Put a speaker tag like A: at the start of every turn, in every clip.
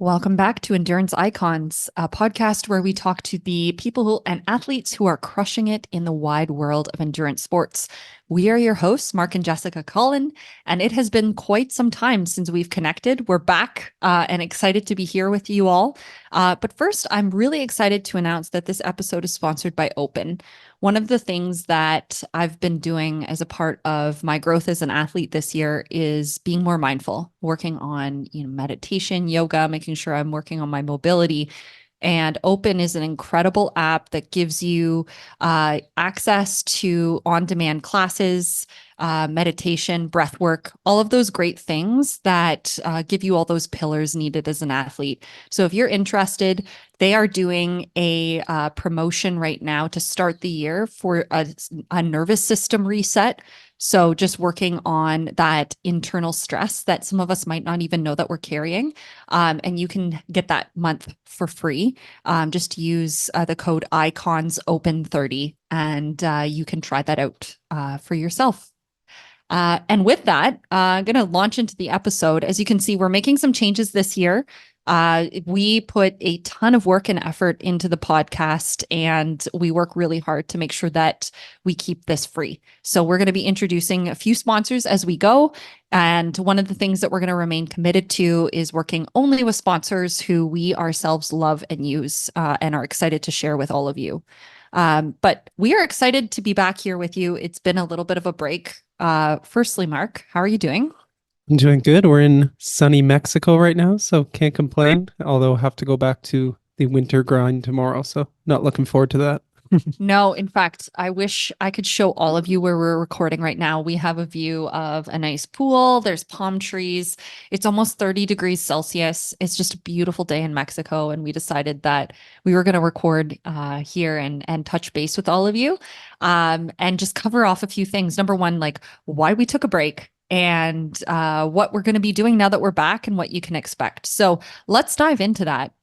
A: Welcome back to Endurance Icons, a podcast where we talk to the people and athletes who are crushing it in the wide world of endurance sports. We are your hosts, Mark and Jessica Cullen, and it has been quite some time since we've connected. We're back and excited to be here with you all. But first, I'm really excited to announce that this episode is sponsored by Open. One of the things that I've been doing as a part of my growth as an athlete this year is being more mindful, working on, meditation, yoga, making sure I'm working on my mobility. And Open is an incredible app that gives you access to on-demand classes, meditation, breath work, all of those great things that give you all those pillars needed as an athlete. So if you're interested, they are doing a promotion right now to start the year for a nervous system reset. So just working on that internal stress that some of us might not even know that we're carrying. And you can get that month for free. Just use the code ICONSOPEN30 and you can try that out for yourself. And with that, I'm going to launch into the episode. As you can see, we're making some changes this year. We put a ton of work and effort into the podcast, and we work really hard to make sure that we keep this free. So we're going to be introducing a few sponsors as we go. And one of the things that we're going to remain committed to is working only with sponsors who we ourselves love and use and are excited to share with all of you. But we are excited to be back here with you. It's been a little bit of a break. Firstly, Mark, how are you doing?
B: I'm doing good. We're in sunny Mexico right now, so can't complain. Although I have to go back to the winter grind tomorrow, so not looking forward to that.
A: No, in fact, I wish I could show all of you where we're recording right now. We have a view of a nice pool. There's palm trees. It's almost 30 degrees Celsius. It's just a beautiful day in Mexico. And we decided that we were going to record here and touch base with all of you and just cover off a few things. Number one, like why we took a break and what we're going to be doing now that we're back and what you can expect. So let's dive into that.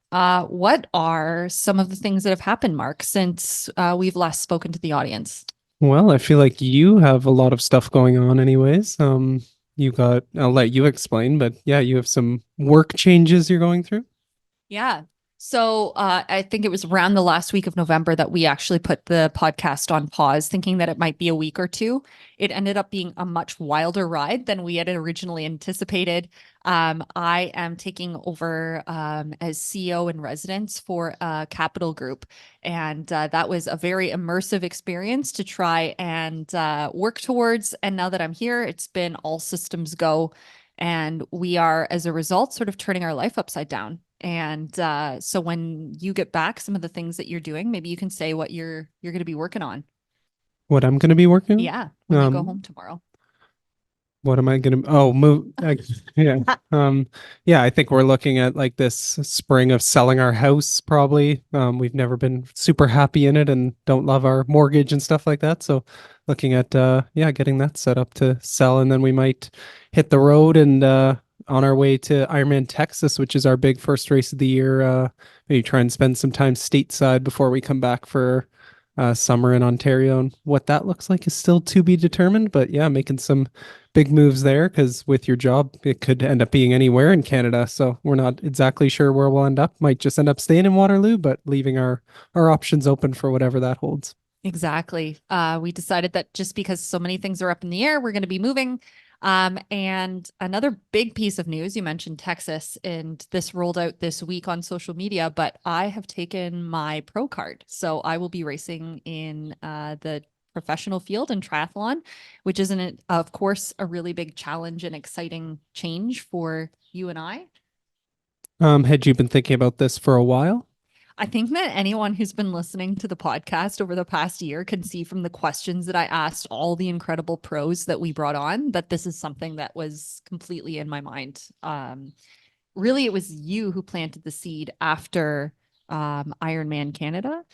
A: What are some of the things that have happened, Mark, since we've last spoken to the audience?
B: Well, I feel like you have a lot of stuff going on anyways. I'll let you explain, but yeah, you have some work changes you're going through.
A: Yeah. So I think it was around the last week of November that we actually put the podcast on pause, thinking that it might be a week or two. It ended up being a much wilder ride than we had originally anticipated. I am taking over as CEO in residence for a capital group. And that was a very immersive experience to try and work towards. And now that I'm here, it's been all systems go. And we are, as a result, sort of turning our life upside down. And so when you get back, some of the things that you're doing, maybe you can say what you're going to be working on.
B: What I'm going to be working
A: Yeah,
B: on?
A: when you go home tomorrow.
B: What am I gonna? Oh, move. Yeah. Yeah. I think we're looking at like this spring of selling our house. Probably. We've never been super happy in it and don't love our mortgage and stuff like that. So, looking at yeah, getting that set up to sell, and then we might hit the road and on our way to Ironman Texas, which is our big first race of the year. Maybe try and spend some time stateside before we come back for summer in Ontario, and what that looks like is still to be determined. But yeah, making some big moves there because with your job, it could end up being anywhere in Canada. So we're not exactly sure where we'll end up. Might just end up staying in Waterloo, but leaving our options open for whatever that holds.
A: Exactly. We decided that just because so many things are up in the air, we're going to be moving. And another big piece of news, you mentioned Texas, and this rolled out this week on social media, but I have taken my pro card. So I will be racing in the professional field in triathlon, which is, of course, a really big challenge and exciting change for you and I.
B: Had you been thinking about this for a while?
A: I think that anyone who's been listening to the podcast over the past year can see from the questions that I asked all the incredible pros that we brought on that this is something that was completely in my mind. Really, it was you who planted the seed after Ironman Canada.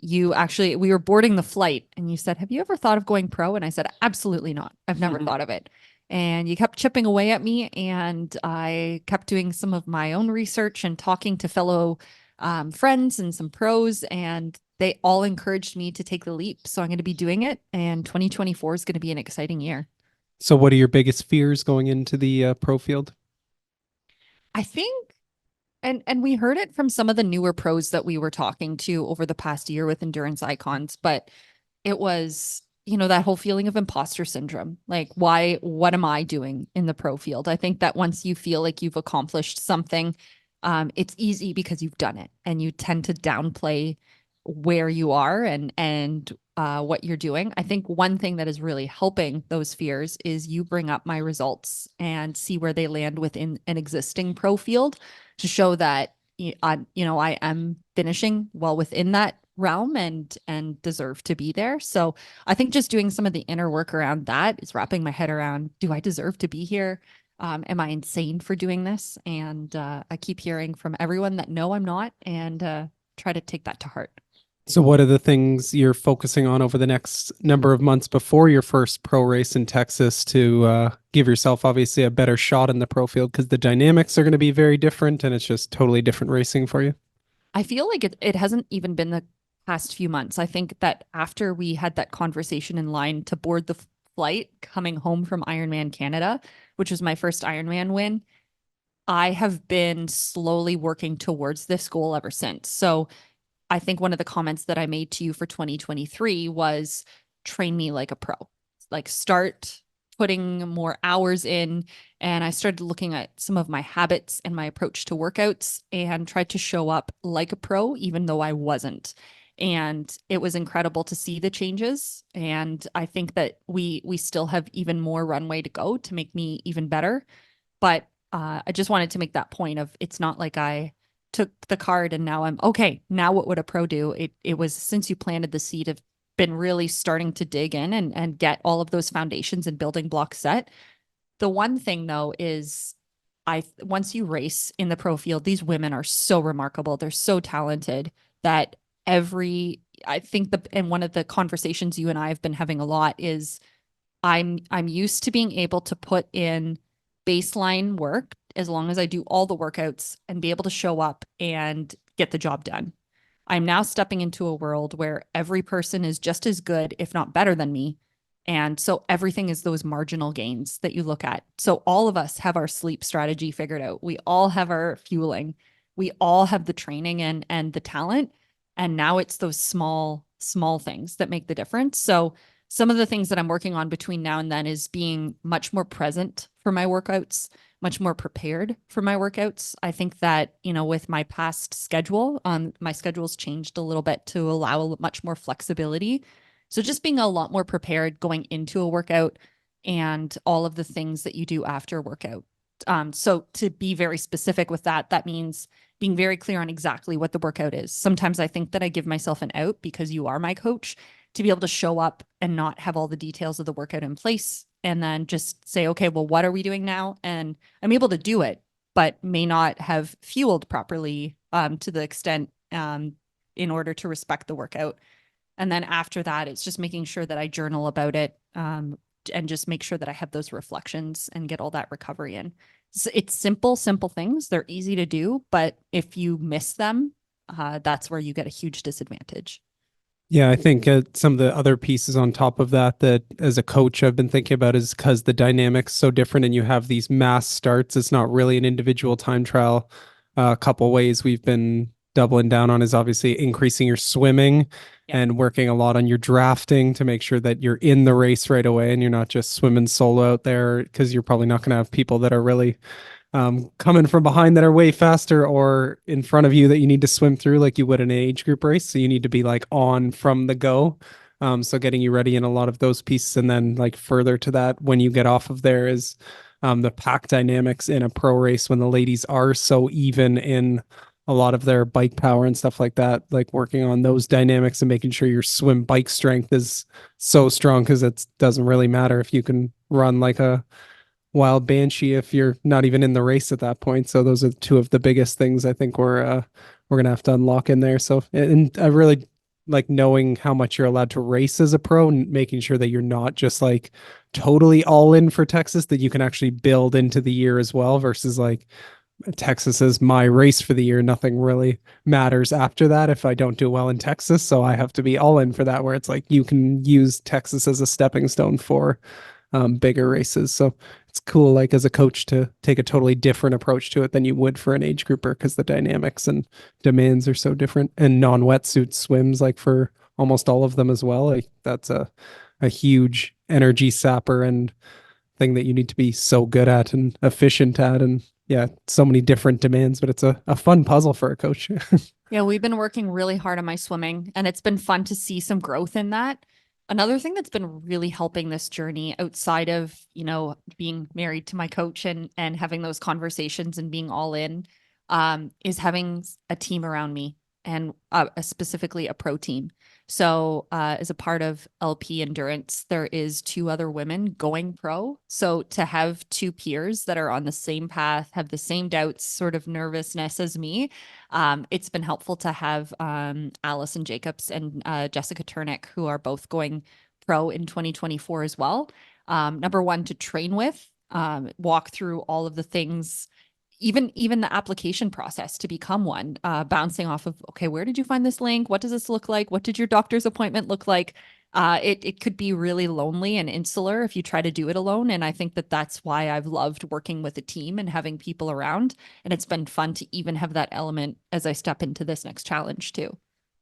A: We were boarding the flight and you said, "Have you ever thought of going pro?" And I said, "Absolutely not. I've never thought of it." And you kept chipping away at me, and I kept doing some of my own research and talking to fellow friends and some pros, and they all encouraged me to take the leap. So I'm going to be doing it, and 2024 is going to be an exciting year.
B: So, what are your biggest fears going into the pro field?
A: I think And we heard it from some of the newer pros that we were talking to over the past year with endurance icons, but it was, that whole feeling of imposter syndrome. Like, what am I doing in the pro field? I think that once you feel like you've accomplished something, it's easy because you've done it and you tend to downplay where you are and what you're doing. I think one thing that is really helping those fears is you bring up my results and see where they land within an existing pro field to show that I am finishing well within that realm and deserve to be there. So I think just doing some of the inner work around that is wrapping my head around, do I deserve to be here? Am I insane for doing this? And I keep hearing from everyone that no, I'm not, and try to take that to heart.
B: So what are the things you're focusing on over the next number of months before your first pro race in Texas to give yourself obviously a better shot in the pro field? Because the dynamics are going to be very different and it's just totally different racing for you.
A: I feel like it hasn't even been the past few months. I think that after we had that conversation in line to board the flight coming home from Ironman Canada, which was my first Ironman win, I have been slowly working towards this goal ever since. So I think one of the comments that I made to you for 2023 was train me like a pro, like start putting more hours in. And I started looking at some of my habits and my approach to workouts and tried to show up like a pro, even though I wasn't. And it was incredible to see the changes. And I think that we still have even more runway to go to make me even better. But I just wanted to make that point of it's not like I took the card and now I'm okay. Now what would a pro do? It was since you planted the seed of been really starting to dig in and get all of those foundations and building blocks set. The one thing though is I once you race in the pro field, these women are so remarkable. They're so talented that I think and one of the conversations you and I have been having a lot is I'm used to being able to put in baseline work as long as I do all the workouts and be able to show up and get the job done. I'm now stepping into a world where every person is just as good, if not better than me. And so everything is those marginal gains that you look at. So all of us have our sleep strategy figured out. We all have our fueling. We all have the training and the talent. And now it's those small things that make the difference. So some of the things that I'm working on between now and then is being much more present for my workouts, much more prepared for my workouts. I think that, with my past schedule, my schedule's changed a little bit to allow much more flexibility. So just being a lot more prepared going into a workout and all of the things that you do after a workout. So to be very specific with that, that means being very clear on exactly what the workout is. Sometimes I think that I give myself an out because you are my coach to be able to show up and not have all the details of the workout in place and then just say, okay, well, what are we doing now? And I'm able to do it, but may not have fueled properly to the extent in order to respect the workout. And then after that, it's just making sure that I journal about it and just make sure that I have those reflections and get all that recovery in. So it's simple things. They're easy to do, but if you miss them, that's where you get a huge disadvantage.
B: Yeah, I think some of the other pieces on top of that, that as a coach I've been thinking about is because the dynamics so different and you have these mass starts. It's not really an individual time trial. A couple ways we've been doubling down on is obviously increasing your swimming and working a lot on your drafting to make sure that you're in the race right away and you're not just swimming solo out there because you're probably not going to have people that are really coming from behind that are way faster or in front of you that you need to swim through like you would in an age group race. So you need to be like on from the go. So getting you ready in a lot of those pieces. And then like further to that, when you get off of there is the pack dynamics in a pro race when the ladies are so even in a lot of their bike power and stuff like that, like working on those dynamics and making sure your swim bike strength is so strong because it doesn't really matter if you can run like a wild banshee if you're not even in the race at that point. So those are two of the biggest things I think we're gonna have to unlock in there. So and I really like knowing how much you're allowed to race as a pro and making sure that you're not just like totally all in for Texas, that you can actually build into the year as well versus like Texas is my race for the year. Nothing really matters after that if I don't do well in Texas. So I have to be all in for that, where it's like you can use Texas as a stepping stone for bigger races. So it's cool, like as a coach, to take a totally different approach to it than you would for an age grouper because the dynamics and demands are so different. And non-wetsuit swims, like for almost all of them as well. Like that's a huge energy sapper and thing that you need to be so good at and efficient at. And yeah, so many different demands, but it's a fun puzzle for a coach.
A: Yeah, we've been working really hard on my swimming, and it's been fun to see some growth in that. Another thing that's been really helping this journey outside of, being married to my coach and having those conversations and being all in, is having a team around me and specifically a pro team. So, as a part of LP Endurance, there is two other women going pro. So to have two peers that are on the same path, have the same doubts, sort of nervousness as me, it's been helpful to have Allison Jacobs and Jessica Turnick, who are both going pro in 2024 as well. Number one, to train with, walk through all of the things, even the application process to become one, bouncing off of, okay, where did you find this link? What does this look like? What did your doctor's appointment look like? It could be really lonely and insular if you try to do it alone. And I think that that's why I've loved working with a team and having people around. And it's been fun to even have that element as I step into this next challenge too.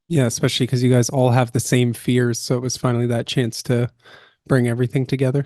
B: Yeah, especially because you guys all have the same fears. So it was finally that chance to bring everything together.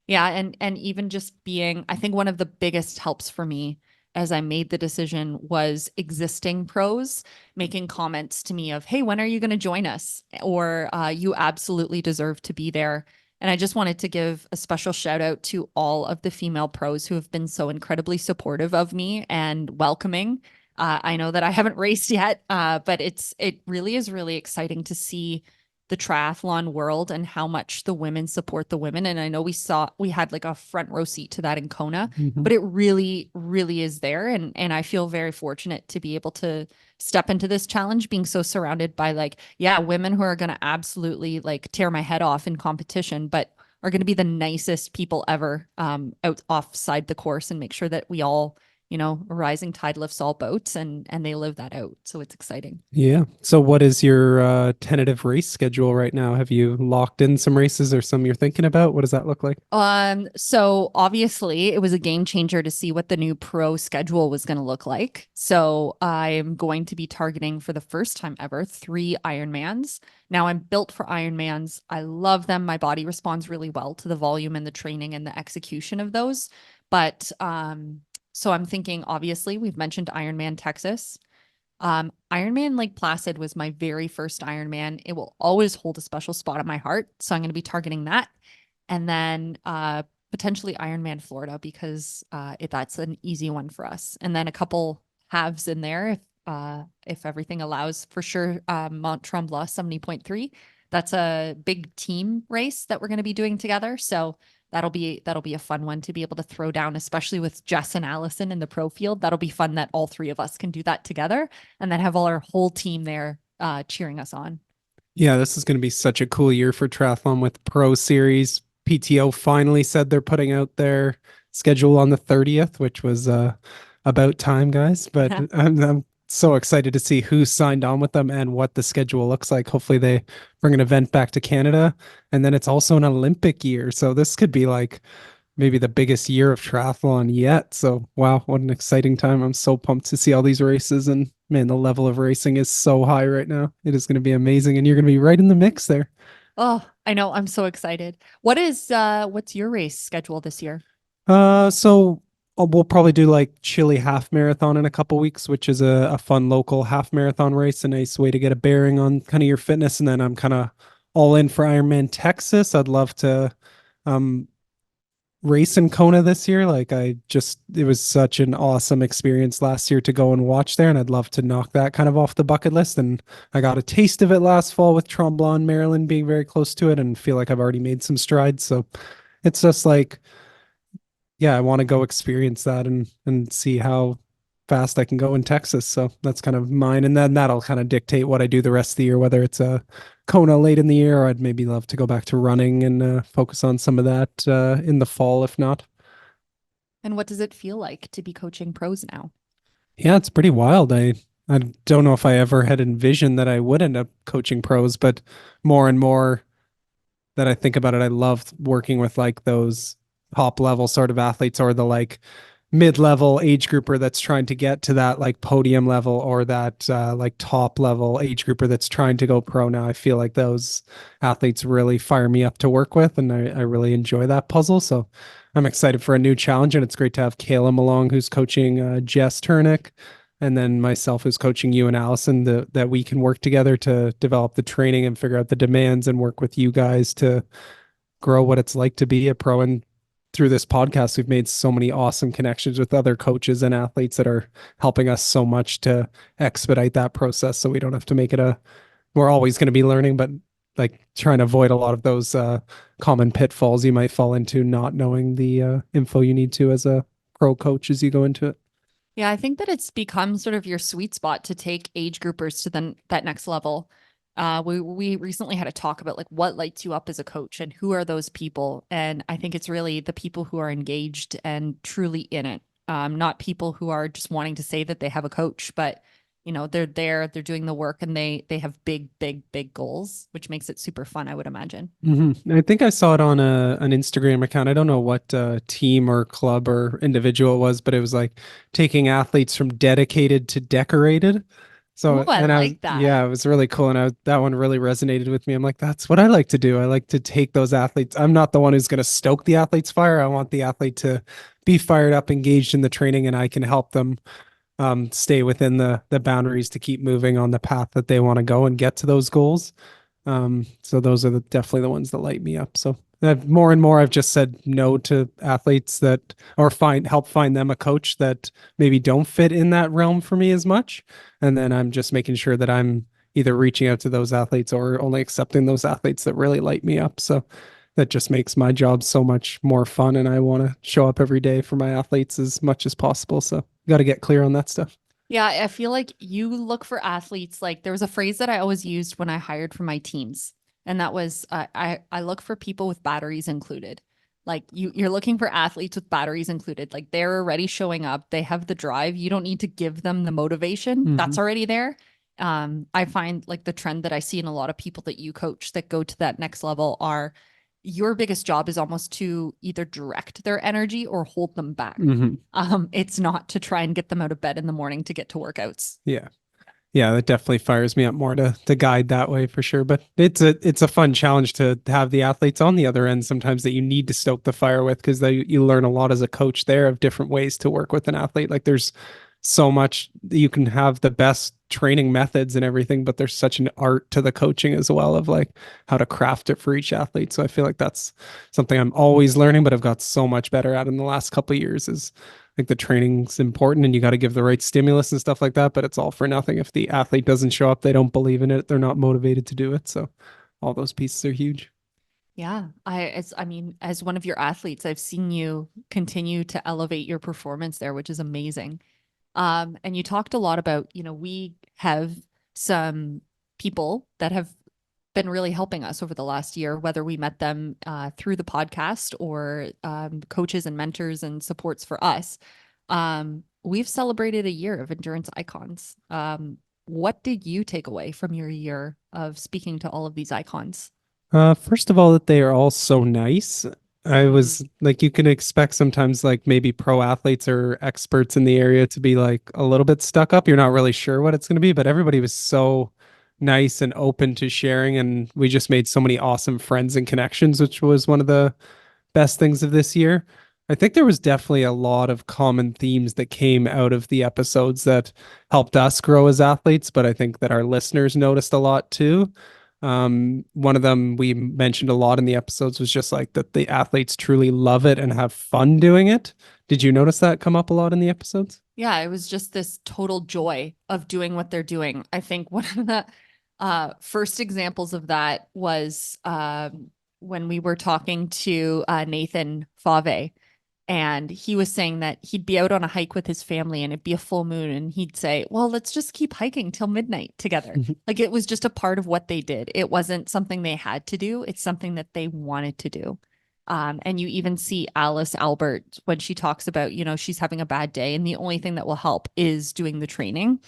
A: Yeah, and even just being, I think one of the biggest helps for me as I made the decision was existing pros making comments to me of, "Hey, when are you going to join us?" Or "You absolutely deserve to be there." And I just wanted to give a special shout out to all of the female pros who have been so incredibly supportive of me and welcoming. I know that I haven't raced yet, but it really is really exciting to see the triathlon world and how much the women support the women. And I know we had like a front row seat to that in Kona,
B: Mhm.
A: but it really, really is there. And I feel very fortunate to be able to step into this challenge, being so surrounded by like, yeah, women who are going to absolutely like tear my head off in competition, but are going to be the nicest people ever, out offside the course and make sure that we all, a rising tide lifts all boats, and they live that out. So it's exciting.
B: Yeah. So what is your tentative race schedule right now? Have you locked in some races or some you're thinking about? What does that look like?
A: So obviously it was a game changer to see what the new pro schedule was going to look like. So I'm going to be targeting for the first time ever 3 Ironmans. Now I'm built for Ironmans. I love them. My body responds really well to the volume and the training and the execution of those. But so I'm thinking, obviously, we've mentioned Ironman Texas. Ironman Lake Placid was my very first Ironman. It will always hold a special spot in my heart. So I'm going to be targeting that. And then potentially Ironman Florida because that's an easy one for us. And then a couple halves in there if everything allows. For sure, Mont Tremblant 70.3. That's a big team race that we're going to be doing together. So that'll be a fun one to be able to throw down, especially with Jess and Allison in the pro field. That'll be fun that all three of us can do that together and then have all our whole team there cheering us on.
B: Yeah, this is going to be such a cool year for triathlon with Pro Series. PTO finally said they're putting out their schedule on the 30th, which was about time, guys. But I'm so excited to see who signed on with them and what the schedule looks like. Hopefully, they bring an event back to Canada. And then it's also an Olympic year. So this could be like maybe the biggest year of triathlon yet. So, wow, what an exciting time. I'm so pumped to see all these races. And man, the level of racing is so high right now. It is going to be amazing. And you're going to be right in the mix there.
A: Oh, I know. I'm so excited. What's your race schedule this year?
B: So we'll probably do like Chile half marathon in a couple weeks, which is a fun local half marathon race, a nice way to get a bearing on kind of your fitness. And then I'm kind of all in for Ironman Texas. I'd love to um race in Kona this year. It was such an awesome experience last year to go and watch there. And I'd love to knock that kind of off the bucket list. And I got a taste of it last fall with Tremblant, Maryland being very close to it and feel like I've already made some strides. So it's just like, yeah, I want to go experience that and see how fast I can go in Texas. So that's kind of mine. And then that'll kind of dictate what I do the rest of the year, whether it's a Kona late in the year, or I'd maybe love to go back to running and focus on some of that in the fall, if not.
A: And what does it feel like to be coaching pros now?
B: Yeah, it's pretty wild. I don't know if I ever had envisioned that I would end up coaching pros, but more and more that I think about it, I love working with like those top level sort of athletes or the like mid-level age grouper that's trying to get to that like podium level or that like top level age grouper that's trying to go pro now. I feel like those athletes really fire me up to work with, and I really enjoy that puzzle. So I'm excited for a new challenge, and it's great to have Caleb along, who's coaching Jess Turnick, and then myself, who's coaching you and Allison, that we can work together to develop the training and figure out the demands and work with you guys to grow what it's like to be a pro. And through this podcast, we've made so many awesome connections with other coaches and athletes that are helping us so much to expedite that process. So we don't have to make it we're always going to be learning, but like trying to avoid a lot of those common pitfalls you might fall into not knowing the info you need to as a pro coach as you go into it.
A: Yeah, I think that it's become sort of your sweet spot to take age groupers to that next level. We recently had a talk about like what lights you up as a coach and who are those people. And I think it's really the people who are engaged and truly in it. Not people who are just wanting to say that they have a coach, but they're there, they're doing the work, and they have big, big, big goals, which makes it super fun, I would imagine.
B: I think I saw it on an Instagram account. I don't know what team or club or individual it was, but it was like taking athletes from dedicated to decorated.
A: Oh,
B: So,
A: I
B: and
A: like that.
B: yeah, it was really cool. And that one really resonated with me. I'm like, that's what I like to do. I like to take those athletes. I'm not the one who's going to stoke the athlete's fire. I want the athlete to be fired up, engaged in the training, and I can help them stay within the boundaries to keep moving on the path that they want to go and get to those goals. So those are definitely the ones that light me up. So more and more, I've just said no to athletes that, or help find them a coach that maybe don't fit in that realm for me as much. And then I'm just making sure that I'm either reaching out to those athletes or only accepting those athletes that really light me up. So that just makes my job so much more fun. And I want to show up every day for my athletes as much as possible. So got to get clear on that stuff.
A: Yeah, I feel like you look for athletes. Like there was a phrase that I always used when I hired for my teams, and that was I look for people with batteries included. Like you're looking for athletes with batteries included. Like they're already showing up. They have the drive. You don't need to give them the motivation. That's
B: Mm-hmm.
A: already there. I find like the trend that I see in a lot of people that you coach that go to that next level are your biggest job is almost to either direct their energy or hold them back.
B: Mm-hmm.
A: It's not to try and get them out of bed in the morning to get to workouts.
B: Yeah. Yeah, that definitely fires me up more to guide that way for sure. But it's a fun challenge to have the athletes on the other end sometimes that you need to stoke the fire with because you learn a lot as a coach there of different ways to work with an athlete. Like there's so much you can have the best training methods and everything, but there's such an art to the coaching as well of like how to craft it for each athlete. So I feel like that's something I'm always learning, but I've got so much better at in the last couple of years is like the training's important and you got to give the right stimulus and stuff like that, but it's all for nothing if the athlete doesn't show up, they don't believe in it, they're not motivated to do it. So all those pieces are huge.
A: Yeah, I mean, as one of your athletes, I've seen you continue to elevate your performance there, which is amazing. And you talked a lot about, we have some people that have been really helping us over the last year, whether we met them through the podcast or coaches and mentors and supports for us. We've celebrated a year of endurance icons. What did you take away from your year of speaking to all of these icons?
B: First of all, that they are all so nice. I
A: Mm.
B: was like, you can expect sometimes, like maybe pro athletes or experts in the area to be like a little bit stuck up. You're not really sure what it's going to be, but everybody was so nice and open to sharing. And we just made so many awesome friends and connections, which was one of the best things of this year. I think there was definitely a lot of common themes that came out of the episodes that helped us grow as athletes, but I think that our listeners noticed a lot too. One of them we mentioned a lot in the episodes was just like that the athletes truly love it and have fun doing it. Did you notice that come up a lot in the episodes?
A: Yeah, it was just this total joy of doing what they're doing. I think one of the first examples of that was when we were talking to Nathan Fave, and he was saying that he'd be out on a hike with his family and it'd be a full moon, and he'd say, "Well, let's just keep hiking till midnight together." Like it was just a part of what they did. It wasn't something they had to do, it's something that they wanted to do. And you even see Alice Albert when she talks about, she's having a bad day and the only thing that will help is doing the training.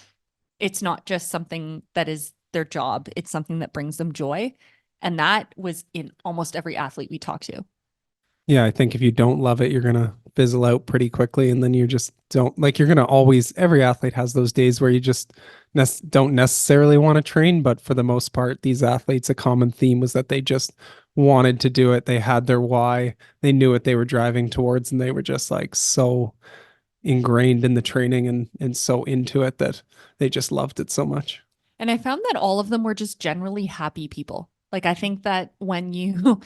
A: It's not just something that is their job, it's something that brings them joy. And that was in almost every athlete we talked to.
B: Yeah, I think if you don't love it, you're gonna fizzle out pretty quickly, and then you just don't like. You're gonna always. Every athlete has those days where you just don't necessarily want to train, but for the most part, these athletes, a common theme was that they just wanted to do it. They had their why. They knew what they were driving towards, and they were just like so ingrained in the training and so into it that they just loved it so much.
A: And I found that all of them were just generally happy people. Like, I think that when you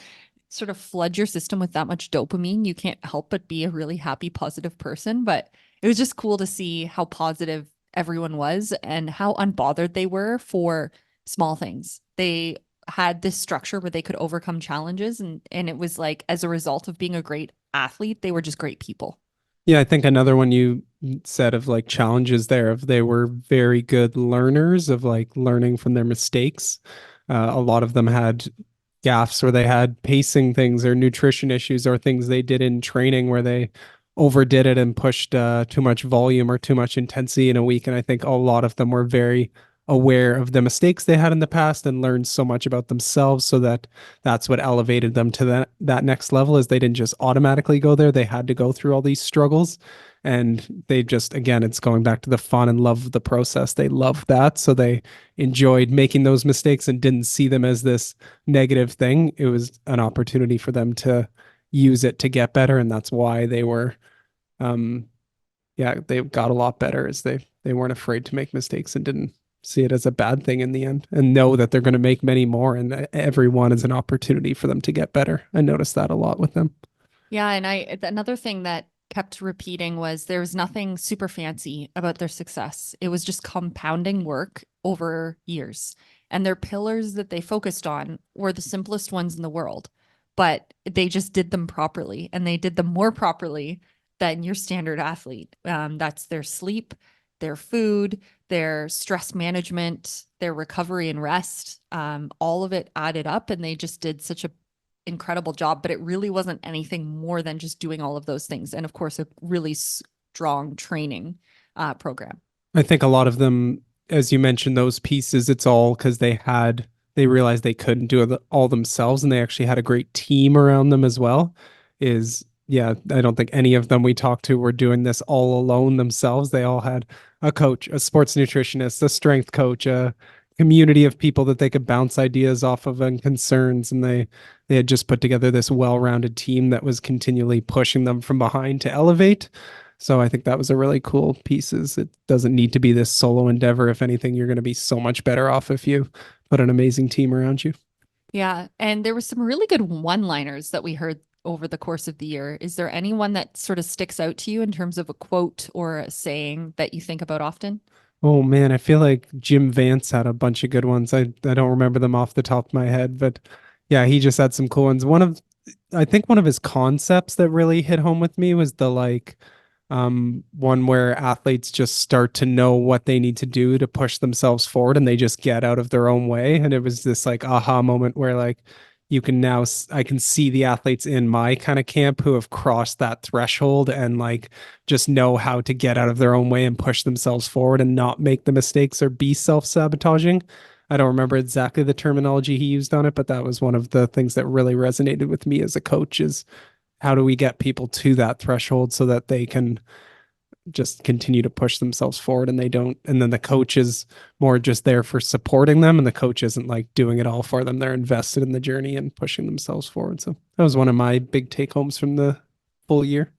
A: sort of flood your system with that much dopamine, you can't help but be a really happy, positive person. But it was just cool to see how positive everyone was and how unbothered they were for small things. They had this structure where they could overcome challenges. And it was like, as a result of being a great athlete, they were just great people.
B: Yeah, I think another one you said of like challenges there of they were very good learners of like learning from their mistakes. A lot of them had gaffes where they had pacing things or nutrition issues or things they did in training where they overdid it and pushed too much volume or too much intensity in a week. And I think a lot of them were very aware of the mistakes they had in the past and learned so much about themselves so that that's what elevated them to that next level is they didn't just automatically go there. They had to go through all these struggles. And they just, again, it's going back to the fun and love of the process. They love that. So they enjoyed making those mistakes and didn't see them as this negative thing. It was an opportunity for them to use it to get better. And that's why they were, um, yeah, they got a lot better as they weren't afraid to make mistakes and didn't see it as a bad thing in the end and know that they're going to make many more and that every one is an opportunity for them to get better. I noticed that a lot with them.
A: Yeah, and I another thing that kept repeating was there was nothing super fancy about their success. It was just compounding work over years. And their pillars that they focused on were the simplest ones in the world, but they just did them properly and they did them more properly than your standard athlete. That's their sleep, their food, their stress management, their recovery and rest. All of it added up, and they just did such a incredible job, but it really wasn't anything more than just doing all of those things. And of course, a really strong training program.
B: I think a lot of them, as you mentioned, those pieces, it's all because they realized they couldn't do it all themselves and they actually had a great team around them as well. Is yeah, I don't think any of them we talked to were doing this all alone themselves. They all had a coach, a sports nutritionist, a strength coach, a community of people that they could bounce ideas off of and concerns. And they had just put together this well-rounded team that was continually pushing them from behind to elevate. So I think that was a really cool piece is it doesn't need to be this solo endeavor. If anything, you're going to be so much better off if you put an amazing team around you.
A: Yeah. And there were some really good one-liners that we heard over the course of the year. Is there anyone that sort of sticks out to you in terms of a quote or a saying that you think about often?
B: Oh man, I feel like Jim Vance had a bunch of good ones. I don't remember them off the top of my head, but yeah, he just had some cool ones. I think one of his concepts that really hit home with me was the like one where athletes just start to know what they need to do to push themselves forward and they just get out of their own way. And it was this like aha moment where like you can now, I can see the athletes in my kind of camp who have crossed that threshold and like just know how to get out of their own way and push themselves forward and not make the mistakes or be self-sabotaging. I don't remember exactly the terminology he used on it, but that was one of the things that really resonated with me as a coach is how do we get people to that threshold so that they can just continue to push themselves forward and they don't and then the coach is more just there for supporting them and the coach isn't like doing it all for them. They're invested in the journey and pushing themselves forward. So that was one of my big take homes from the full year.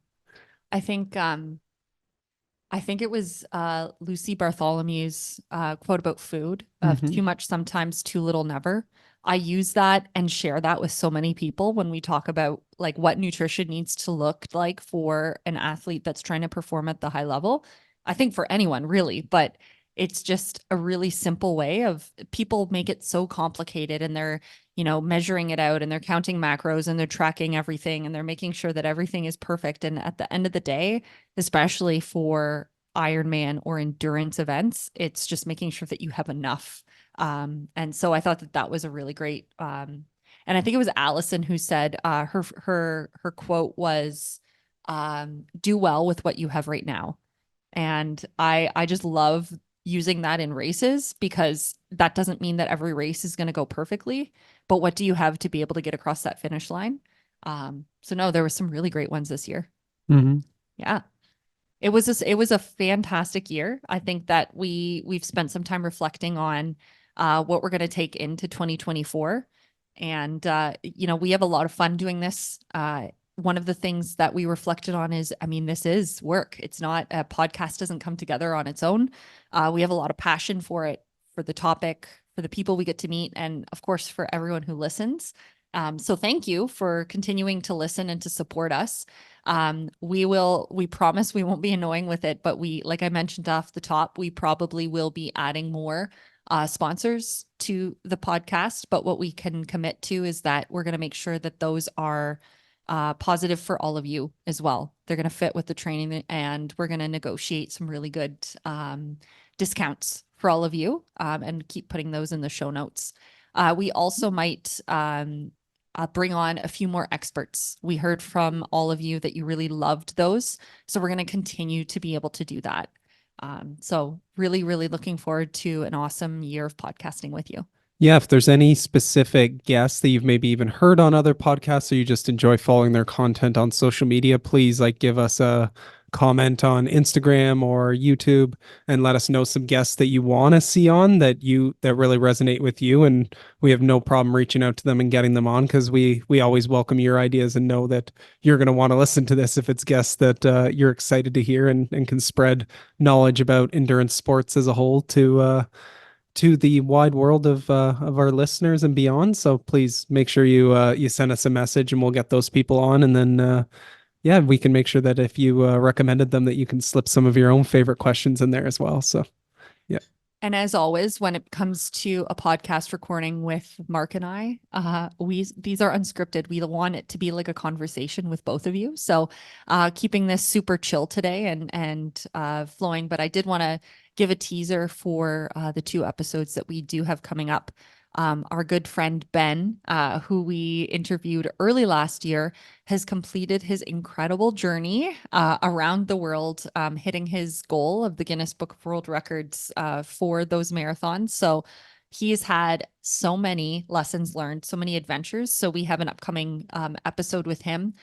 A: I think I think it was Lucy Bartholomew's quote about food of
B: Mm-hmm.
A: too much sometimes, too little never. I use that and share that with so many people when we talk about like what nutrition needs to look like for an athlete that's trying to perform at the high level. I think for anyone really, but it's just a really simple way of people make it so complicated and they're, measuring it out and they're counting macros and they're tracking everything and they're making sure that everything is perfect. And at the end of the day, especially for Ironman or endurance events, it's just making sure that you have enough. And so I thought that that was a really great. And I think it was Allison who said her quote was, "Do well with what you have right now." And I just love using that in races because that doesn't mean that every race is going to go perfectly, but what do you have to be able to get across that finish line? So no, there were some really great ones this year.
B: Mm-hmm.
A: Yeah. It was a fantastic year. I think that we've spent some time reflecting on what we're going to take into 2024. And we have a lot of fun doing this. One of the things that we reflected on is, I mean, this is work. It's not a podcast doesn't come together on its own. We have a lot of passion for it, for the topic, for the people we get to meet, and of course for everyone who listens. So thank you for continuing to listen and to support us. We promise we won't be annoying with it, but like I mentioned off the top, we probably will be adding more sponsors to the podcast. But what we can commit to is that we're going to make sure that those are positive for all of you as well. They're going to fit with the training, and we're going to negotiate some really good discounts for all of you, and keep putting those in the show notes. We also might bring on a few more experts. We heard from all of you that you really loved those. So we're going to continue to be able to do that. So really, really looking forward to an awesome year of podcasting with you.
B: Yeah, if there's any specific guests that you've maybe even heard on other podcasts or you just enjoy following their content on social media, please give us a comment on Instagram or YouTube and let us know some guests that you want to see on that really resonate with you. And we have no problem reaching out to them and getting them on, because we always welcome your ideas and know that you're going to want to listen to this if it's guests that you're excited to hear and can spread knowledge about endurance sports as a whole to the wide world of our listeners and beyond. So please make sure you send us a message and we'll get those people on. And then, we can make sure that if you recommended them, that you can slip some of your own favorite questions in there as well. So, yeah.
A: And as always, when it comes to a podcast recording with Mark and I, these are unscripted. We want it to be like a conversation with both of you. So keeping this super chill today and flowing. But I did want to give a teaser for the 2 episodes that we do have coming up. Our good friend Ben, who we interviewed early last year, has completed his incredible journey around the world, hitting his goal of the Guinness Book of World Records for those marathons. So he's had so many lessons learned, so many adventures. So we have an upcoming episode with him.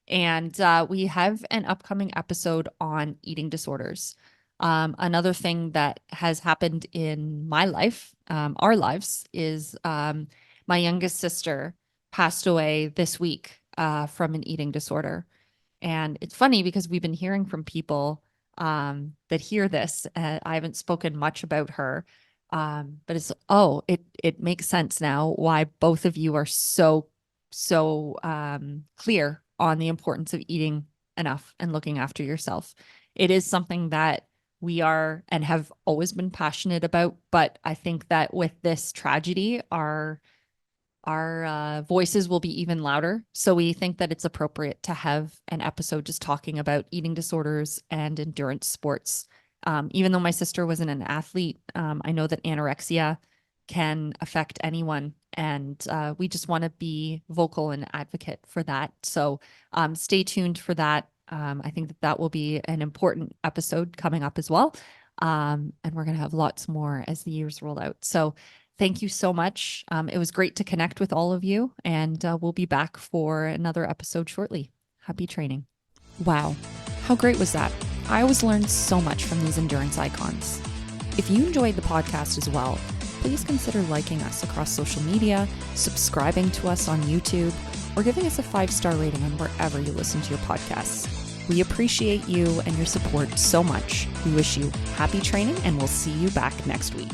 A: And we have an upcoming episode on eating disorders. Another thing that has happened in my life, our lives, is my youngest sister passed away this week from an eating disorder. And it's funny because we've been hearing from people that hear this. I haven't spoken much about her, but it makes sense now why both of you are so clear on the importance of eating enough and looking after yourself. It is something that we are and have always been passionate about, but I think that with this tragedy, our voices will be even louder. So we think that it's appropriate to have an episode just talking about eating disorders and endurance sports. Even though my sister wasn't an athlete, I know that anorexia can affect anyone, and we just want to be vocal and advocate for that. So stay tuned for that. I think that will be an important episode coming up as well. And we're going to have lots more as the years roll out. So thank you so much. It was great to connect with all of you, and we'll be back for another episode shortly. Happy training. Wow. How great was that? I always learned so much from these endurance icons. If you enjoyed the podcast as well, please consider liking us across social media, subscribing to us on YouTube, or giving us a 5-star rating on wherever you listen to your podcasts. We appreciate you and your support so much. We wish you happy training, and we'll see you back next week.